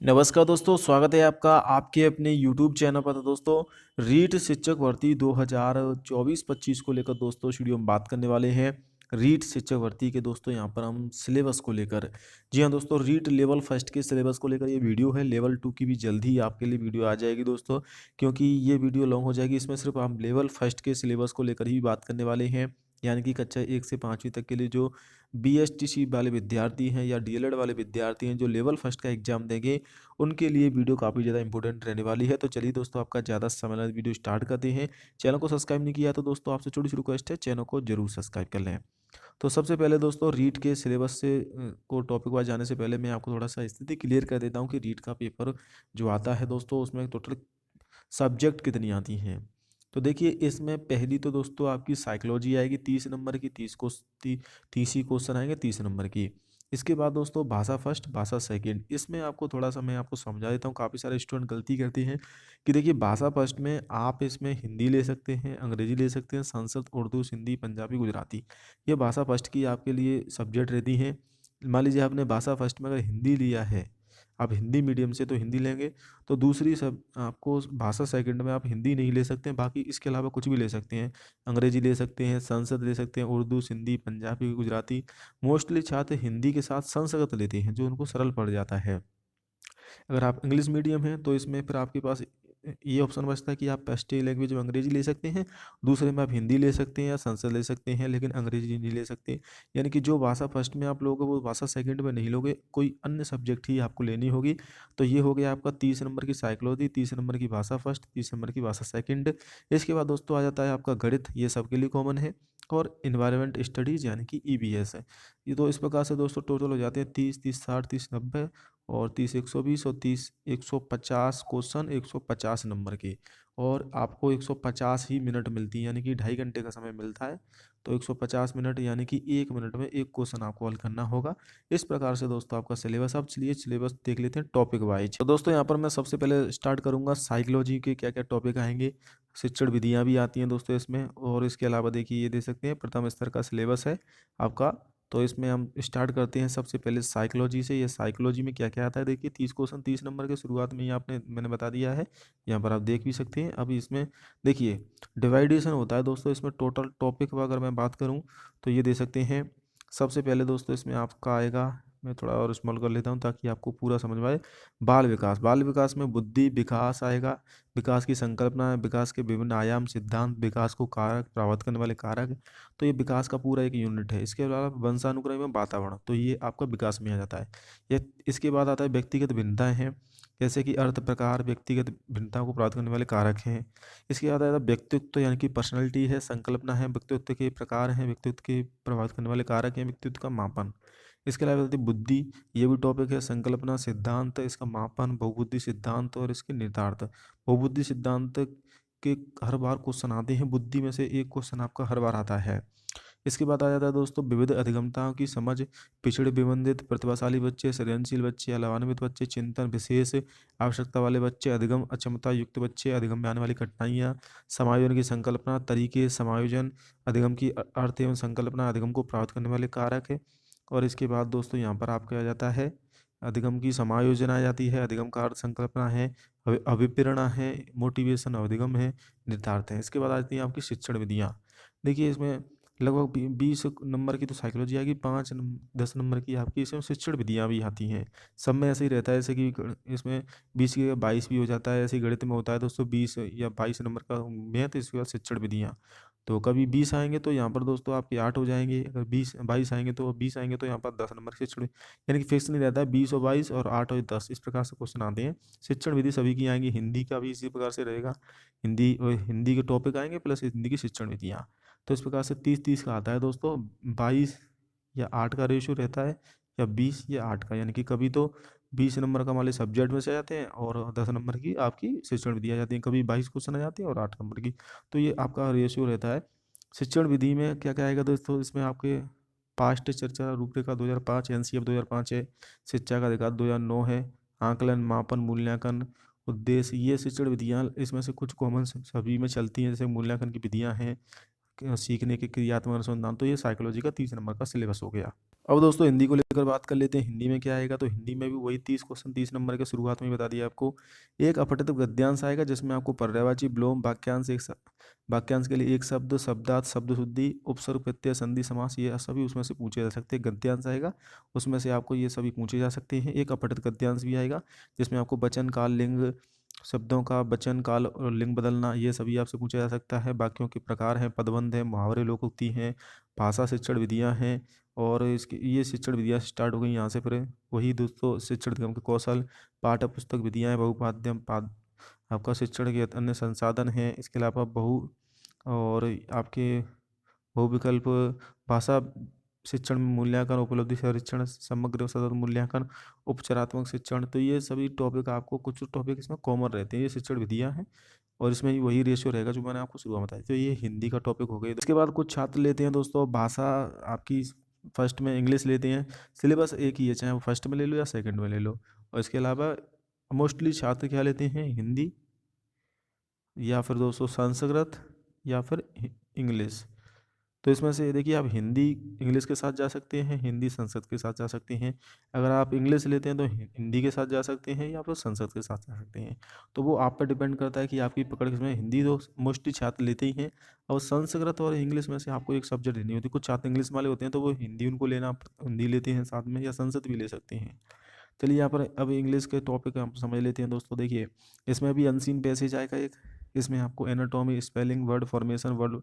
नमस्कार दोस्तों, स्वागत है आपका आपके अपने यूट्यूब चैनल पर। तो दोस्तों, रीट शिक्षक भर्ती 2024-25 को लेकर दोस्तों इस वीडियो में बात करने वाले हैं। रीट शिक्षक भर्ती के दोस्तों यहाँ पर हम सिलेबस को लेकर, जी हाँ दोस्तों, रीट लेवल फर्स्ट के सिलेबस को लेकर ये वीडियो है। लेवल 2 की भी जल्द ही आपके लिए वीडियो आ जाएगी दोस्तों, क्योंकि ये वीडियो लॉन्ग हो जाएगी। इसमें सिर्फ हम लेवल फर्स्ट के सिलेबस को लेकर ही बात करने वाले हैं, यानी कि कक्षा 1 से 5वीं तक के लिए जो बीएसटीसी वाले विद्यार्थी हैं या डीएलएड वाले विद्यार्थी हैं जो लेवल फर्स्ट का एग्जाम देंगे, उनके लिए वीडियो काफ़ी ज़्यादा इंपॉर्टेंट रहने वाली है। तो चलिए दोस्तों, आपका ज़्यादा समय ना वीडियो स्टार्ट करते हैं। चैनल को सब्सक्राइब नहीं किया तो दोस्तों आपसे छोटी सी रिक्वेस्ट है, चैनल को जरूर सब्सक्राइब कर लें। तो सबसे पहले दोस्तों, रीट के सिलेबस से को टॉपिक वाइज जाने से पहले मैं आपको थोड़ा सा स्थिति क्लियर कर देता हूँ कि रीट का पेपर जो आता है दोस्तों, उसमें टोटल सब्जेक्ट कितनी आती हैं। तो देखिए, इसमें पहली तो दोस्तों आपकी साइकोलॉजी आएगी 30 नंबर की, 30 ही क्वेश्चन आएंगे 30 नंबर की। इसके बाद दोस्तों भाषा फर्स्ट, भाषा सेकंड। इसमें आपको थोड़ा सा मैं आपको समझा देता हूँ। काफ़ी सारे स्टूडेंट गलती करते हैं कि देखिए, भाषा फर्स्ट में आप इसमें हिंदी ले सकते हैं, अंग्रेजी ले सकते हैं, संस्कृत, उर्दू, सिंधी, पंजाबी, गुजराती। ये भाषा फर्स्ट की आपके लिए सब्जेक्ट रहती हैं। मान लीजिए आपने भाषा फर्स्ट में अगर हिंदी लिया है, आप हिंदी मीडियम से तो हिंदी लेंगे, तो दूसरी सब आपको भाषा सेकंड में आप हिंदी नहीं ले सकते हैं, बाकी इसके अलावा कुछ भी ले सकते हैं। अंग्रेजी ले सकते हैं, संस्कृत ले सकते हैं, उर्दू, सिंधी, पंजाबी, गुजराती। मोस्टली छात्र हिंदी के साथ संस्कृत लेते हैं, जो उनको सरल पड़ जाता है। अगर आप इंग्लिश मीडियम हैं तो इसमें फिर आपके पास ये ऑप्शन बचता है कि आप फर्स्ट लैंग्वेज में अंग्रेजी ले सकते हैं, दूसरे में आप हिंदी ले सकते हैं या संस्कृत ले सकते हैं, लेकिन अंग्रेजी नहीं ले सकते। यानी कि जो भाषा फर्स्ट में आप लोगे वो भाषा सेकंड में नहीं लोगे, कोई अन्य सब्जेक्ट ही आपको लेनी होगी। तो ये हो गया आपका 30 नंबर की साइकोलॉजी, 30 नंबर की भाषा फर्स्ट, 30 नंबर की भाषा सेकंड। इसके बाद दोस्तों आ जाता है आपका गणित, ये सबके लिए कॉमन है, और इन्वायरमेंट स्टडीज़ यानी कि ईवीएस है। ये तो इस प्रकार से दोस्तों टोटल हो जाते हैं 30, 30, 60, 30, 90 और 30, 120 और 30, 150 क्वेश्चन, 150 नंबर के। और आपको 150 ही मिनट मिलती है, यानी कि 2.5 घंटे का समय मिलता है। तो 150 मिनट यानी कि 1 मिनट में एक क्वेश्चन आपको हल करना होगा। इस प्रकार से दोस्तों आपका सिलेबस। अब चलिए सिलेबस देख लेते हैं टॉपिक वाइज। तो दोस्तों यहाँ पर मैं सबसे पहले स्टार्ट करूँगा साइकोलॉजी के क्या क्या टॉपिक आएंगे। शिक्षण विधियाँ भी आती हैं दोस्तों इसमें, और इसके अलावा देखिए ये दे सकते हैं प्रथम स्तर का सिलेबस है आपका। तो इसमें हम स्टार्ट करते हैं सबसे पहले साइकोलॉजी से। ये साइकोलॉजी में क्या क्या आता है, देखिए 30 क्वेश्चन 30 नंबर के शुरुआत में ही आपने मैंने बता दिया है, यहाँ पर आप देख भी सकते हैं। अभी इसमें देखिए डिवाइडेशन होता है दोस्तों। इसमें टोटल टॉपिक अगर मैं बात करूँ तो ये दे सकते हैं। सबसे पहले दोस्तों इसमें आपका आएगा, मैं थोड़ा और स्मॉल कर लेता हूँ ताकि आपको पूरा समझ में आए। बाल विकास, बाल विकास में बुद्धि विकास आएगा, विकास की संकल्पना, विकास के विभिन्न आयाम, सिद्धांत, विकास को कारक प्रभावित करने वाले कारक। तो ये विकास का पूरा एक यूनिट है। इसके अलावा वंशानुक्रम एवं वातावरण, तो ये आपका विकास में आ जाता है। ये इसके बाद आता है व्यक्तिगत भिन्नताएं हैं, जैसे कि अर्थ प्रकार व्यक्तिगत भिन्नता को प्राप्त करने वाले कारक हैं। इसके बाद आता है व्यक्तित्व यानी कि पर्सनैलिटी है, संकल्पना है, व्यक्तित्व के प्रकार हैं, व्यक्तित्व के प्रभावित करने वाले कारक हैं, व्यक्तित्व का मापन। इसके अलावा आती है बुद्धि, ये भी टॉपिक है, संकल्पना, सिद्धांत, इसका मापन, बहुबुद्धि सिद्धांत और इसके निहितार्थ। बहुबुद्धि सिद्धांत के हर बार क्वेश्चन आते हैं, बुद्धि में से एक क्वेश्चन आपका हर बार आता है। इसके बाद आ जाता है दोस्तों विविध अधिगमताओं की समझ, पिछड़े विबंधित प्रतिभाशाली बच्चे, सृजनशील बच्चे, लाभान्वित बच्चे, चिंतन विशेष आवश्यकता वाले बच्चे, अधिगम अक्षमता युक्त बच्चे, अधिगम में आने वाली कठिनाइयाँ, समायोजन की संकल्पना, तरीके समायोजन, अधिगम की अर्थ एवं संकल्पना, अधिगम को प्राप्त करने वाले कारक है। और इसके बाद दोस्तों यहाँ पर आपका आ जाता है अधिगम की समायोजना आ जाती है, अधिगम का अर्थ संकल्पना है, अभिप्रेरणा है, मोटिवेशन अधिगम है, निहितार्थ है। इसके बाद आती हैं आपकी शिक्षण विधियाँ। देखिए इसमें लगभग 20 नंबर की तो साइकोलॉजी आएगी, 10 नंबर की आपकी इसमें शिक्षण विधियाँ भी आती हैं। सब में ऐसे ही रहता है, जैसे कि इसमें 20 की 22 भी हो जाता है, ऐसे ही गणित में होता है दोस्तों 20 या 22 नंबर का मैथ, इसके बाद शिक्षण विधियाँ। तो कभी 20 आएंगे तो यहाँ पर दोस्तों आपके 8 हो जाएंगे, अगर 22 आएंगे तो 20 आएंगे तो यहाँ पर 10 नंबर शिक्षण, यानी कि फिक्स नहीं रहता है, 20 और 22 और 8 और 10 इस प्रकार से क्वेश्चन आते हैं। शिक्षण विधि सभी की आएंगी, हिंदी का भी इसी प्रकार से रहेगा, हिंदी और हिंदी के टॉपिक आएंगे प्लस हिंदी की शिक्षण विधियाँ। तो इस प्रकार से 30-30 का आता है दोस्तों, 22 या 8 का रेशियो रहता है, या 20 या 8 का, यानी कि कभी तो 20 नंबर का हमारे सब्जेक्ट में से आ जाते हैं और 10 नंबर की आपकी शिक्षण विधि आ जाती है, कभी 22 क्वेश्चन आ जाती है और 8 नंबर की। तो ये आपका रेशियो रहता है। शिक्षण विधि में क्या क्या आएगा दोस्तों, इसमें आपके पास्ट चर्चा रूपरेखा 2005, एनसीएफ 2005 है, शिक्षा का अधिकार 2009 है, आकलन मापन मूल्यांकन उद्देश्य, ये शिक्षण विधियाँ इसमें से कुछ कॉमन सभी में चलती हैं, जैसे मूल्यांकन की विधियाँ हैं, सीखने के क्रियात्मक अनुसंधान। तो ये साइकोलॉजी का 30 नंबर का सिलेबस हो गया। अब दोस्तों हिंदी को लेकर बात कर लेते हैं। हिंदी में क्या आएगा, तो हिंदी में भी वही 30 क्वेश्चन 30 नंबर के शुरुआत में ही बता दिया आपको। एक अपठित गद्यांश आएगा जिसमें आपको पर्यायवाची विलोम वाक्यांश वाक्यांश के लिए एक शब्द, शब्दार्थ, शब्द शुद्धि, उपसर्ग, प्रत्यय, संधि, समास, ये सभी उसमें से पूछे जा सकते हैं। गद्यांश आएगा उसमें से आपको ये सभी पूछे जा सकते हैं। एक अपठित गद्यांश भी आएगा जिसमें आपको वचन, काल, लिंग, शब्दों का वचन, काल और लिंग बदलना, ये सभी आपसे पूछा जा सकता है। वाक्यों के प्रकार हैं, पदबंध है, मुहावरे, लोकोक्ति हैं, भाषा शिक्षण विधियाँ हैं। और इसकी ये शिक्षण विधियाँ स्टार्ट हो गई यहाँ से। फिर वही दोस्तों शिक्षण निगम के कौशल, पाठ्य पुस्तक विधियाँ हैं, बहुपाठ्यम आपका शिक्षण के अन्य संसाधन हैं। इसके अलावा और आपके बहुविकल्प भाषा शिक्षण में मूल्यांकन, उपलब्धि परीक्षण, समग्र सतत मूल्यांकन, उपचारात्मक शिक्षण। तो ये सभी टॉपिक आपको, कुछ टॉपिक इसमें कॉमन रहते हैं। ये शिक्षण विधियाँ हैं और इसमें ही वही रेशियो रहेगा जो मैंने आपको शुरू में बताया। तो ये हिंदी का टॉपिक हो गया। इसके बाद कुछ छात्र लेते हैं दोस्तों भाषा आपकी, फर्स्ट में इंग्लिश लेते हैं। सिलेबस एक ही है, चाहे वो फर्स्ट में ले लो या सेकंड में ले लो। और इसके अलावा मोस्टली छात्र क्या लेते हैं, हिंदी या फिर दोस्तों संस्कृत या फिर इंग्लिश। तो इसमें से देखिए आप हिंदी इंग्लिश के साथ जा सकते हैं, हिंदी संस्कृत के साथ जा सकते हैं। अगर आप इंग्लिश लेते हैं तो हिंदी के साथ जा सकते हैं या फिर संस्कृत के साथ जा सकते हैं। तो वो आप पर डिपेंड करता है कि आपकी पकड़ किसमें। हिंदी तो मोस्टली छात्र लेते ही हैं, और संस्कृत और इंग्लिश में से आपको एक सब्जेक्ट लेनी होती है। कुछ छात्र इंग्लिश वाले होते हैं तो वो हिंदी उनको लेना, हिंदी लेते हैं साथ में, या संस्कृत भी ले सकते हैं। चलिए यहाँ पर अब इंग्लिश के टॉपिक हम समझ लेते हैं दोस्तों। देखिए इसमें भी अनसीन पैसेज आएगा एक। इसमें आपको anatomy, spelling, word formation,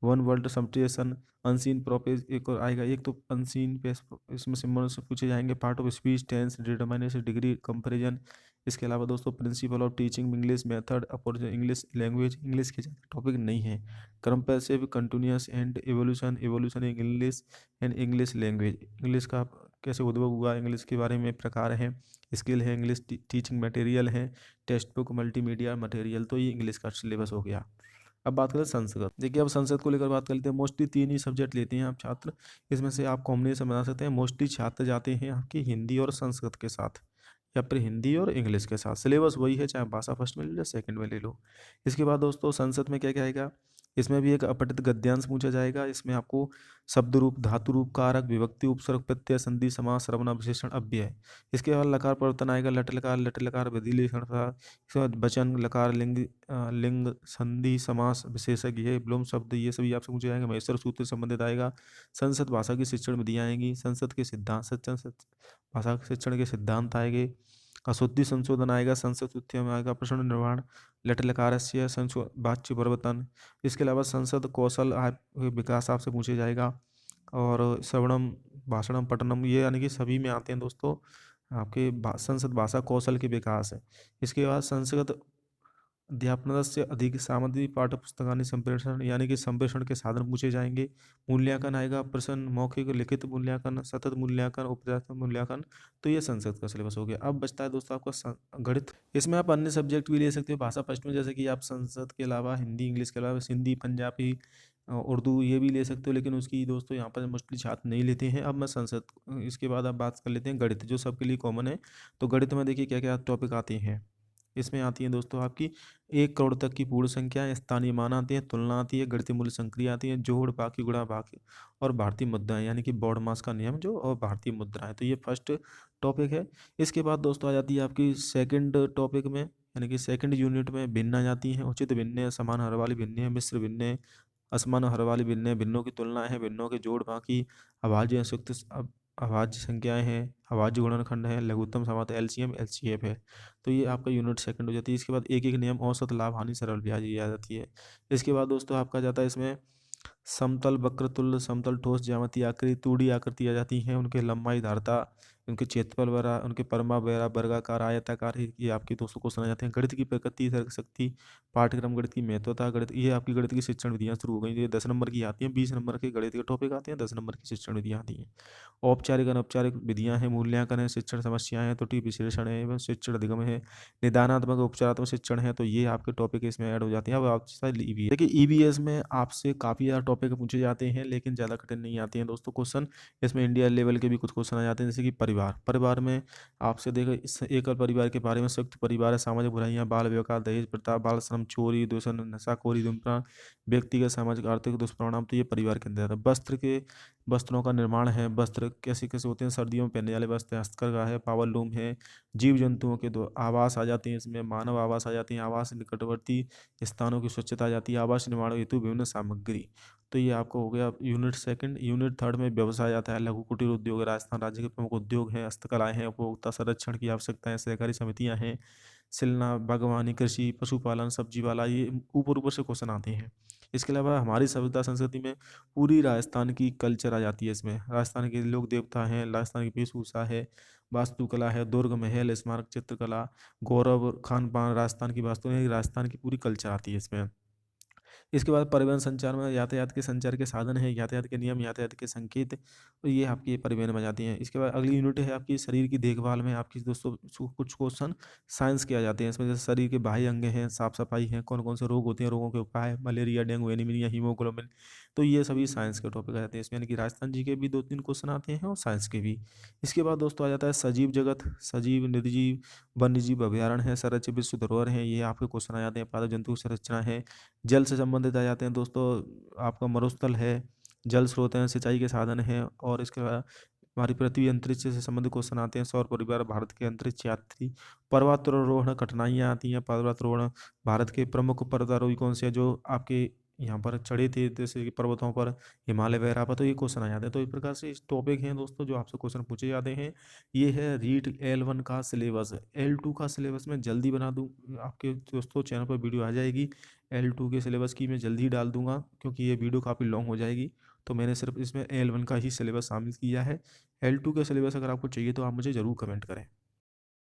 one word substitution, unseen passage एक और आएगा। एक तो अनसीन पेस, इसमें सिम्बल से पूछे जाएंगे। Part of speech, tense, determination, degree, comparison. इसके अलावा दोस्तों principle of teaching English, method, approach English language, English के टॉपिक नहीं है। Comparative, continuous and evolution, evolution in English and English language, English का कैसे उद्भव हुआ, इंग्लिश के बारे में प्रकार है। स्किल है, इंग्लिश टीचिंग मटेरियल है, टेक्स्ट बुक, मल्टीमीडिया मटेरियल। तो ये इंग्लिश का सिलेबस हो गया। अब बात करें संस्कृत। देखिए अब संस्कृत को लेकर बात कर लेते हैं। मोस्टली 3 ही सब्जेक्ट लेते हैं आप छात्र। इसमें से आप कॉम्बिनेशन बना सकते हैं। मोस्टली छात्र जाते हैं आपकी हिंदी और संस्कृत के साथ, या फिर हिंदी और इंग्लिश के साथ। सिलेबस वही है, चाहे भाषा फर्स्ट में ले लो या सेकंड में ले लो। इसके बाद दोस्तों संस्कृत में क्या क्या आएगा, इसमें भी एक अपठित गद्यांश पूछा जाएगा। इसमें आपको शब्द रूप, धातु रूप, कारक, विभक्ति, उपसर्ग, प्रत्यय, संधि, समास, सर्वनाम, विशेषण, अव्यय। इसके बाद लकार परिवर्तन आएगा, लट लकार, विधिलेखन, इसके बाद वचन, लकार, लिंग, संधि, समास, विशेषक, ये विलोम शब्द, ये सभी आपसे पूछे जाएंगे। महेश्वर सूत्र से संबंधित आएगा। संस्कृत भाषा की शिक्षण विधियाँ आएंगी। संस्कृत के सिद्धांत, भाषा शिक्षण के सिद्धांत आएंगे। अशुद्धि संशोधन आएगा। संस्कृत उत्थ्य में आएगा प्रश्न निर्माण, लट लकारस्य वाच्य परिवर्तन। इसके अलावा संसद कौशल विकास आपसे पूछे जाएगा। और श्रवणम, भाषणम, पठनम, ये यानी कि सभी में आते हैं दोस्तों आपके संसद भाषा कौशल के विकास है। इसके बाद संस्कृत अध्यापनस्य अधिक सामग्री पाठ्य पुस्तकानि संप्रेषण, यानी कि संप्रेषण के साधन पूछे जाएंगे। मूल्यांकन आएगा, प्रश्न, मौखिक, लिखित मूल्यांकन, सतत मूल्यांकन, उपजात्मक मूल्यांकन। तो ये संस्कृत का सिलेबस हो गया। अब बचता है दोस्तों आपका गणित। इसमें आप अन्य सब्जेक्ट भी ले सकते हो भाषा फर्स्ट में, जैसे कि आप संस्कृत के अलावा हिंदी, इंग्लिश के अलावा हिंदी, पंजाबी, उर्दू, ये भी ले सकते हो। लेकिन उसकी दोस्तों यहाँ पर मोस्टली छात्र नहीं लेते हैं। अब मैं संस्कृत, इसके बाद आप बात कर लेते हैं गणित, जो सबके लिए कॉमन है। तो गणित में देखिए क्या क्या टॉपिक आते हैं। इसमें आती है दोस्तों आपकी 1 करोड़ तक की पूर्ण संख्या, स्थानीय मान आती है, तुलना आती है, गणितीय मूल्य संक्रिया आती है, जोड़, बाकी, गुणा, बाकी, और भारतीय मुद्राएं, यानी कि बॉड मास का नियम जो, और भारतीय मुद्राएं। तो ये फर्स्ट टॉपिक है। इसके बाद दोस्तों आ जाती है आपकी सेकंड टॉपिक में, यानी कि सेकंड यूनिट में भिन्न आ जाती हैं। उचित भिन्न, समान हर वाली भिन्न, मिश्र भिन्न, असमान हर वाली भिन्न, भिन्नों की तुलना है, भिन्नों के जोड़, बाकी, अभाज्य संयुक्त, अभाज्य संख्याएं हैं, अभाज्य गुणनखंड है, लघुत्तम समात, एलसीएम, एलसीएफ है। तो ये आपका यूनिट सेकंड हो जाती है। इसके बाद एक एक नियम, औसत, लाभ, हानि, सरल ब्याज, ये आ जाती है। इसके बाद दोस्तों आपका जाता है इसमें समतल, वक्रतुल्य, समतल, ठोस, ज्यामितीय आकृति, 2D आकृति आ जाती हैं। उनके लंबाई, धारता, उनके क्षेत्रफल वगैरह, उनके परिमाप वगैरह, वर्गाकार, आयताकार, ये आपके दोस्तों क्वेश्चन आ जाते हैं। गणित की प्रकृति, तर्क शक्ति, पाठ्यक्रम, गणित की महत्वता, गणित, ये आपकी गणित की शिक्षण विधियाँ शुरू हो गई। ये 10 नंबर की आती हैं। 20 नंबर के गणित के टॉपिक आते हैं, 10 नंबर की शिक्षण विधियाँ आती हैं। औपचारिक, अनौपचारिक विधियाँ हैं, मूल्यांकन है, शिक्षण समस्याएं हैं, त्रुटि विश्लेषण है, एवं शिक्षण अधिगम है, निदानात्मक, उपचारात्मक शिक्षण है। तो ये आपके टॉपिक इसमें ऐड हो जाते हैं। अब आपसे ईवीएस, देखिए ईवीएस में आपसे काफ़ी ज़्यादा टॉपिक पूछे जाते हैं, लेकिन ज़्यादा कठिन नहीं आते हैं दोस्तों क्वेश्चन। इसमें इंडिया लेवल के भी कुछ क्वेश्चन आ जाते हैं, जैसे कि परिवार में आपसे देखो इस एकल परिवार के बारे में, संयुक्त परिवार है, सामाजिक बुराइयां, बाल विवाह, दहेज प्रथा, बाल श्रम, चोरी, दूषण, नशाखोरी, धूम्रपान, व्यक्तिगत सामाजिक आर्थिक दुष्परिणाम, तो ये परिवार के अंदर आता है। वस्त्रों का निर्माण है, वस्त्र कैसे कैसे होते हैं, सर्दियों में पहनने वाले वस्त्र, हस्तकरघा है, पावर लूम है, जीव जंतुओं के दो आवास आ जाते हैं, इसमें मानव आवास आ जाते हैं, आवास निकटवर्ती स्थानों की स्वच्छता आ जाती है, आवास निर्माण हेतु विभिन्न सामग्री। तो ये आपको हो गया यूनिट सेकंड। यूनिट थर्ड में व्यवसाय आता है, लघु कुटीर उद्योग, राजस्थान राज्य के प्रमुख उद्योग हैं, हस्तकलाएं हैं, उपभोक्ता संरक्षण की आवश्यकताएं, सहकारी समितियां हैं, सिलना, बागवानी, कृषि, पशुपालन, सब्जी वाला, ये ऊपर ऊपर से क्वेश्चन आते हैं। इसके अलावा हमारी सभ्यता संस्कृति में पूरी राजस्थान की कल्चर आ जाती है इसमें। राजस्थान के लोक देवता हैं, राजस्थान की वेशभूषा है, वास्तुकला है, दुर्ग महल, स्मारक, चित्रकला, गौरव, खान पान, राजस्थान की वास्तु, राजस्थान की पूरी कल्चर आती है इसमें। इसके बाद परिवहन संचार में यातायात के संचार के साधन है, यातायात के नियम, यातायात के संकेत, तो ये आपकी परिवहन में जाती हैं। इसके बाद अगली यूनिट है आपकी शरीर की देखभाल में, आपकी दोस्तों कुछ क्वेश्चन साइंस के आ जाते हैं इसमें, जैसे शरीर के बाह्य अंग हैं, साफ सफाई है, कौन कौन से रोग होते हैं, रोगों के उपाय, मलेरिया, डेंगू, एनीमिया, हीमोग्लोबिन, तो ये सभी साइंस के टॉपिक आ जाते हैं इसमें, यानी कि राजस्थान जी के भी 2-3 क्वेश्चन आते हैं और साइंस के भी। इसके बाद दोस्तों आ जाता है सजीव जगत, सजीव, निर्जीव, वन्यजीव अभ्यारण्य है, संरक्षित विश्व धरोहर है, ये आपके क्वेश्चन आ जाते हैं। पादप जंतु की संरचना है, जल से संबंधित आ जाते हैं दोस्तों, आपका मरुस्थल है, जल स्रोत हैं, सिंचाई के साधन हैं, और इसके बाद हमारी पृथ्वी अंतरिक्ष से संबंधित क्वेश्चन आते हैं, सौर परिवार, भारत के अंतरिक्ष यात्री, पर्वतारोहण कठिनाइयाँ आती हैं, पर्वतारोहण, भारत के प्रमुख पर्वतारोही कौन से हैं जो आपके यहाँ पर चढ़े थे, जैसे कि पर्वतों पर, हिमालय वगैरह पर, तो ये क्वेश्चन आ जाते हैं। तो इस प्रकार से इस टॉपिक हैं दोस्तों जो आपसे क्वेश्चन पूछे जाते हैं। ये है रीट L1 का सिलेबस। L2 का सिलेबस मैं जल्दी बना दूँ, आपके दोस्तों चैनल पर वीडियो आ जाएगी L2 के सिलेबस की, मैं जल्दी ही डाल दूंगा क्योंकि ये वीडियो काफ़ी लॉन्ग हो जाएगी। तो मैंने सिर्फ इसमें L1 का ही सिलेबस शामिल किया है। L2 का सिलेबस अगर आपको चाहिए तो आप मुझे ज़रूर कमेंट करें।